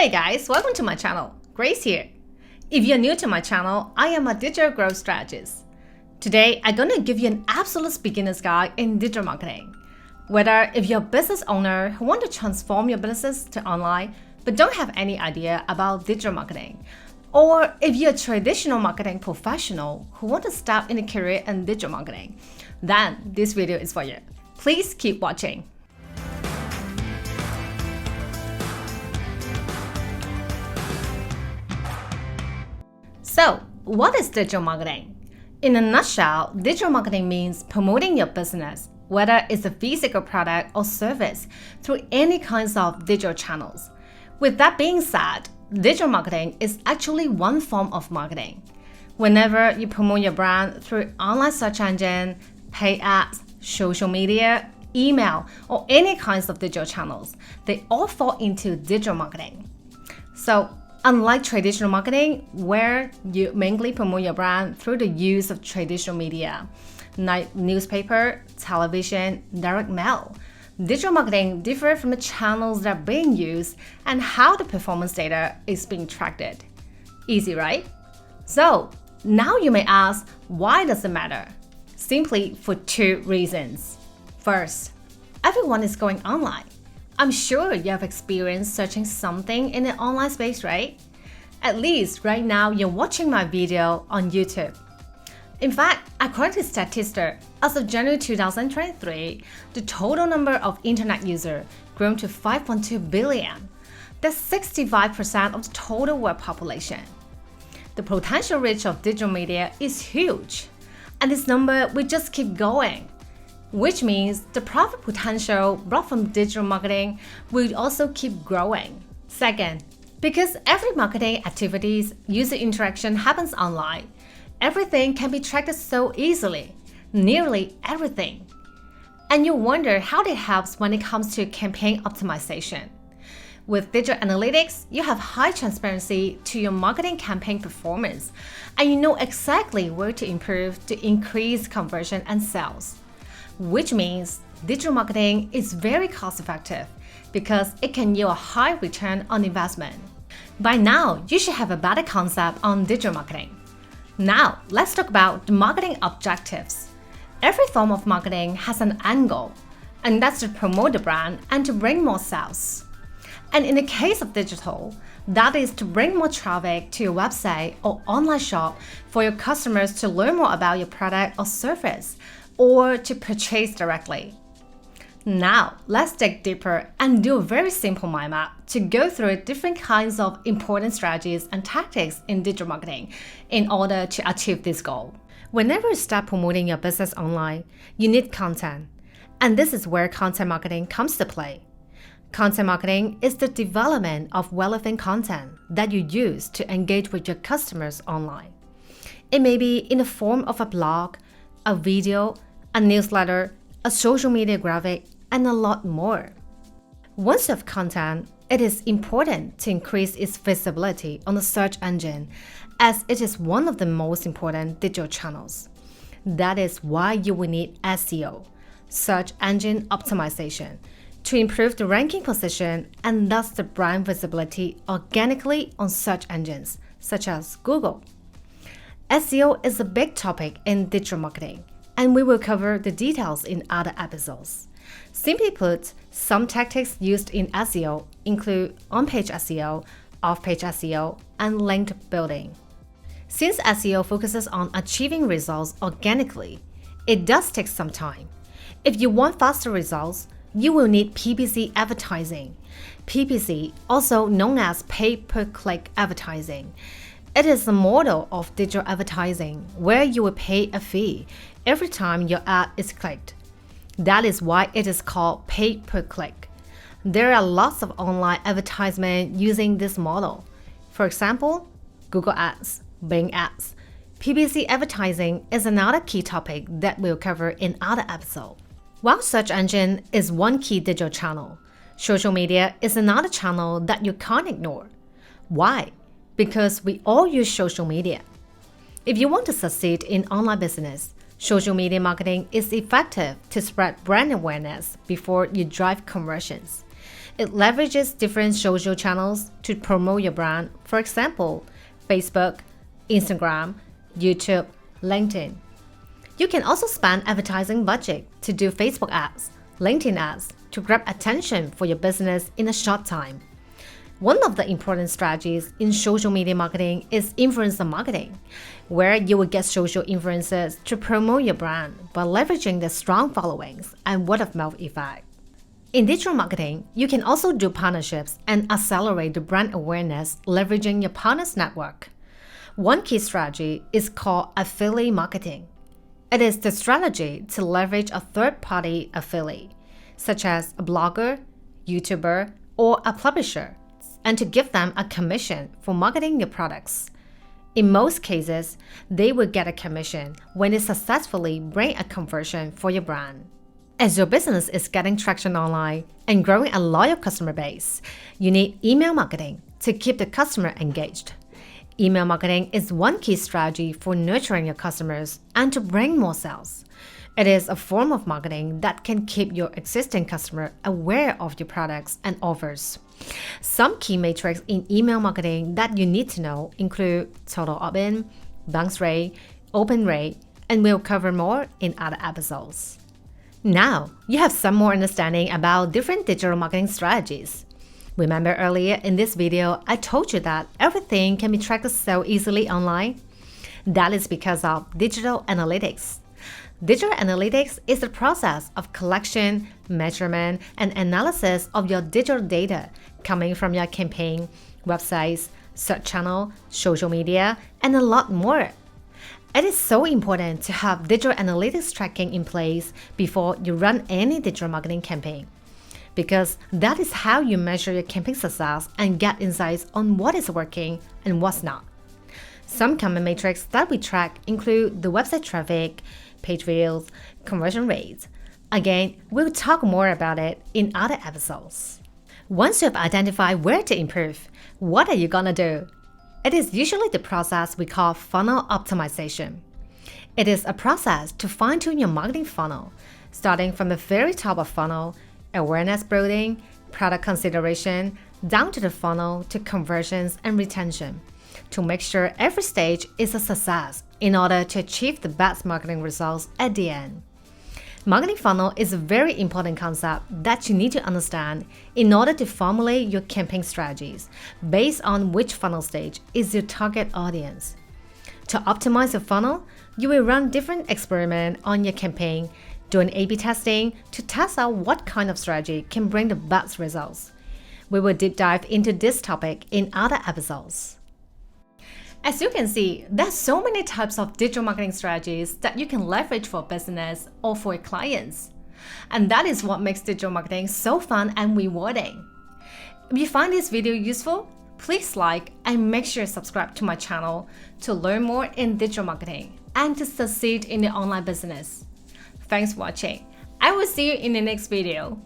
Hey guys, welcome to my channel. Grace here. If you're new to my channel, I am a digital growth strategist. Today, I'm going to give you an absolute beginner's guide in digital marketing. Whether if you're a business owner who want to transform your business to online but don't have any idea about digital marketing, or if you're a traditional marketing professional who want to start in a career in digital marketing, then this video is for you. Please keep watching. So, what is digital marketing? In a nutshell, digital marketing means promoting your business, whether it's a physical product or service, through any kinds of digital channels. With that being said, digital marketing is actually one form of marketing. Whenever you promote your brand through online search engine, paid ads, social media, email, or any kinds of digital channels, they all fall into digital marketing. So, unlike traditional marketing, where you mainly promote your brand through the use of traditional media, like newspaper, television, direct mail, digital marketing differs from the channels that are being used and how the performance data is being tracked. Easy, right? So, now you may ask, why does it matter? Simply for two reasons. First, everyone is going online. I'm sure you have experienced searching something in the online space, right? At least right now you're watching my video on YouTube. In fact, according to statistics, as of January 2023, the total number of internet users grew to 5.2 billion. That's 65% of the total world population. The potential reach of digital media is huge, and this number will just keep going, which means the profit potential brought from digital marketing will also keep growing. Second, because every marketing activities, user interaction happens online, everything can be tracked so easily, nearly everything. And you wonder how that helps when it comes to campaign optimization. With digital analytics, you have high transparency to your marketing campaign performance, and you know exactly where to improve to increase conversion and sales. Which means digital marketing is very cost-effective because it can yield a high return on investment. By now, you should have a better concept on digital marketing. Now, let's talk about the marketing objectives. Every form of marketing has an end goal, and that's to promote the brand and to bring more sales. And in the case of digital, that is to bring more traffic to your website or online shop for your customers to learn more about your product or service, or to purchase directly. Now, let's dig deeper and do a very simple mind map to go through different kinds of important strategies and tactics in digital marketing in order to achieve this goal. Whenever you start promoting your business online, you need content, and this is where content marketing comes to play. Content marketing is the development of relevant content that you use to engage with your customers online. It may be in the form of a blog, a video, a newsletter, a social media graphic, and a lot more. Once you have content, it is important to increase its visibility on the search engine, as it is one of the most important digital channels. That is why you will need SEO, search engine optimization, to improve the ranking position and thus the brand visibility organically on search engines such as Google. SEO is a big topic in digital marketing, and we will cover the details in other episodes. Simply put, some tactics used in SEO include on-page SEO, off-page SEO, and link building. Since SEO focuses on achieving results organically, it does take some time. If you want faster results, you will need PPC advertising. PPC, also known as pay-per-click advertising. It is a model of digital advertising where you will pay a fee every time your ad is clicked. That is why it is called pay-per-click. There are lots of online advertisements using this model. For example, Google Ads, Bing Ads. PPC advertising is another key topic that we'll cover in other episodes. While search engine is one key digital channel, social media is another channel that you can't ignore. Why? Because we all use social media. If you want to succeed in online business, social media marketing is effective to spread brand awareness before you drive conversions. It leverages different social channels to promote your brand, for example, Facebook, Instagram, YouTube, LinkedIn. You can also spend advertising budget to do Facebook ads, LinkedIn ads to grab attention for your business in a short time. One of the important strategies in social media marketing is influencer marketing, where you will get social influencers to promote your brand by leveraging their strong followings and word-of-mouth effect. In digital marketing, you can also do partnerships and accelerate the brand awareness leveraging your partners' network. One key strategy is called affiliate marketing. It is the strategy to leverage a third-party affiliate, such as a blogger, YouTuber, or a publisher, and to give them a commission for marketing your products. In most cases, they will get a commission when they successfully bring a conversion for your brand. As your business is getting traction online and growing a loyal customer base, you need email marketing to keep the customer engaged. Email marketing is one key strategy for nurturing your customers and to bring more sales. It is a form of marketing that can keep your existing customer aware of your products and offers. Some key metrics in email marketing that you need to know include total opt-in, bounce rate, open rate, and we'll cover more in other episodes. Now, you have some more understanding about different digital marketing strategies. Remember earlier in this video, I told you that everything can be tracked so easily online? That is because of digital analytics. Digital analytics is the process of collection, measurement, and analysis of your digital data coming from your campaign, websites, search channel, social media, and a lot more. It is so important to have digital analytics tracking in place before you run any digital marketing campaign, because that is how you measure your campaign success and get insights on what is working and what's not. Some common metrics that we track include the website traffic, page views, conversion rates. Again, we'll talk more about it in other episodes. Once you have identified where to improve, what are you gonna do? It is usually the process we call funnel optimization. It is a process to fine-tune your marketing funnel, starting from the very top of funnel, awareness building, product consideration, down to the funnel to conversions and retention, to make sure every stage is a success in order to achieve the best marketing results at the end. Marketing funnel is a very important concept that you need to understand in order to formulate your campaign strategies based on which funnel stage is your target audience. To optimize your funnel, you will run different experiments on your campaign, doing A/B testing to test out what kind of strategy can bring the best results. We will deep dive into this topic in other episodes. As you can see, there's so many types of digital marketing strategies that you can leverage for business or for your clients. And that is what makes digital marketing so fun and rewarding. If you find this video useful, please like and make sure to subscribe to my channel to learn more in digital marketing and to succeed in your online business. Thanks for watching. I will see you in the next video.